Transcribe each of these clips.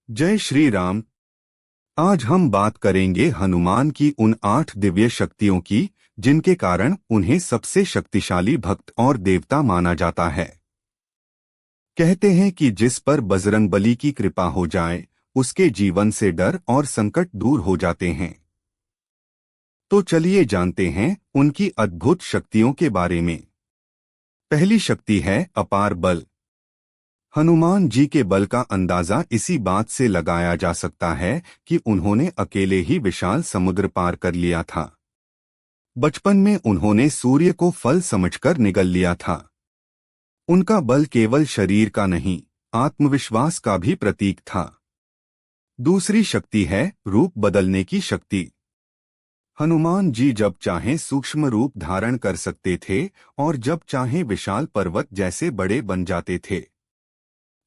जय श्री राम। आज हम बात करेंगे हनुमान की उन 8 दिव्य शक्तियों की जिनके कारण उन्हें सबसे शक्तिशाली भक्त और देवता माना जाता है। कहते हैं कि जिस पर बजरंगबली की कृपा हो जाए उसके जीवन से डर और संकट दूर हो जाते हैं। तो चलिए जानते हैं उनकी अद्भुत शक्तियों के बारे में। पहली शक्ति है अपार बल। हनुमान जी के बल का अंदाजा इसी बात से लगाया जा सकता है कि उन्होंने अकेले ही विशाल समुद्र पार कर लिया था। बचपन में उन्होंने सूर्य को फल समझकर निगल लिया था। उनका बल केवल शरीर का नहीं, आत्मविश्वास का भी प्रतीक था। दूसरी शक्ति है रूप बदलने की शक्ति। हनुमान जी जब चाहें सूक्ष्म रूप धारण कर सकते थे और जब चाहें विशाल पर्वत जैसे बड़े बन जाते थे।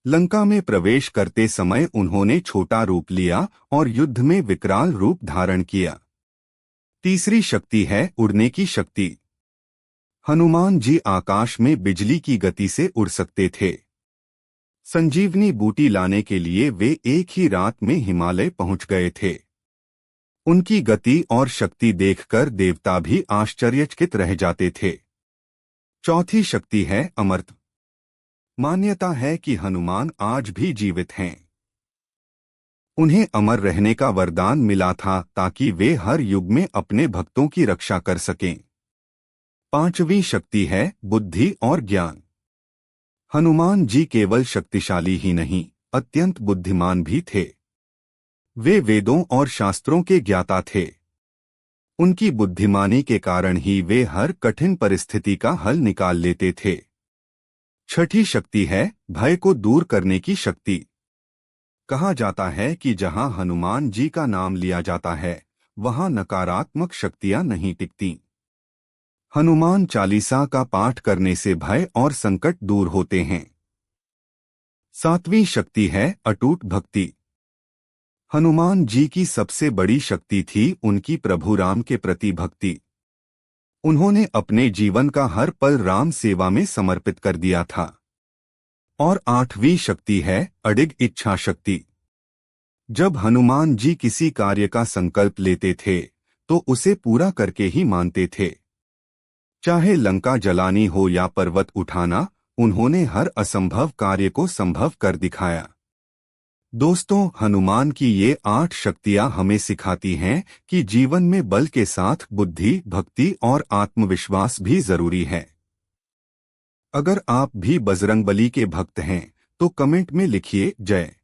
लंका में प्रवेश करते समय उन्होंने छोटा रूप लिया और युद्ध में विकराल रूप धारण किया। तीसरी शक्ति है उड़ने की शक्ति। हनुमान जी आकाश में बिजली की गति से उड़ सकते थे। संजीवनी बूटी लाने के लिए वे एक ही रात में हिमालय पहुंच गए थे। उनकी गति और शक्ति देखकर देवता भी आश्चर्यचकित रह जाते थे। चौथी शक्ति है अमरत्व। मान्यता है कि हनुमान आज भी जीवित हैं। उन्हें अमर रहने का वरदान मिला था ताकि वे हर युग में अपने भक्तों की रक्षा कर सकें। पांचवी शक्ति है बुद्धि और ज्ञान। हनुमान जी केवल शक्तिशाली ही नहीं, अत्यंत बुद्धिमान भी थे। वे वेदों और शास्त्रों के ज्ञाता थे। उनकी बुद्धिमानी के कारण ही वे हर कठिन परिस्थिति का हल निकाल लेते थे। छठी शक्ति है भय को दूर करने की शक्ति। कहा जाता है कि जहां हनुमान जी का नाम लिया जाता है वहां नकारात्मक शक्तियां नहीं टिकती। हनुमान चालीसा का पाठ करने से भय और संकट दूर होते हैं। सातवीं शक्ति है अटूट भक्ति। हनुमान जी की सबसे बड़ी शक्ति थी उनकी प्रभु राम के प्रति भक्ति। उन्होंने अपने जीवन का हर पल राम सेवा में समर्पित कर दिया था। और आठवीं शक्ति है अडिग इच्छा शक्ति। जब हनुमान जी किसी कार्य का संकल्प लेते थे तो उसे पूरा करके ही मानते थे। चाहे लंका जलानी हो या पर्वत उठाना, उन्होंने हर असंभव कार्य को संभव कर दिखाया। दोस्तों, हनुमान की ये 8 शक्तियां हमें सिखाती हैं कि जीवन में बल के साथ बुद्धि, भक्ति और आत्मविश्वास भी जरूरी है। अगर आप भी बजरंगबली के भक्त हैं तो कमेंट में लिखिए जय।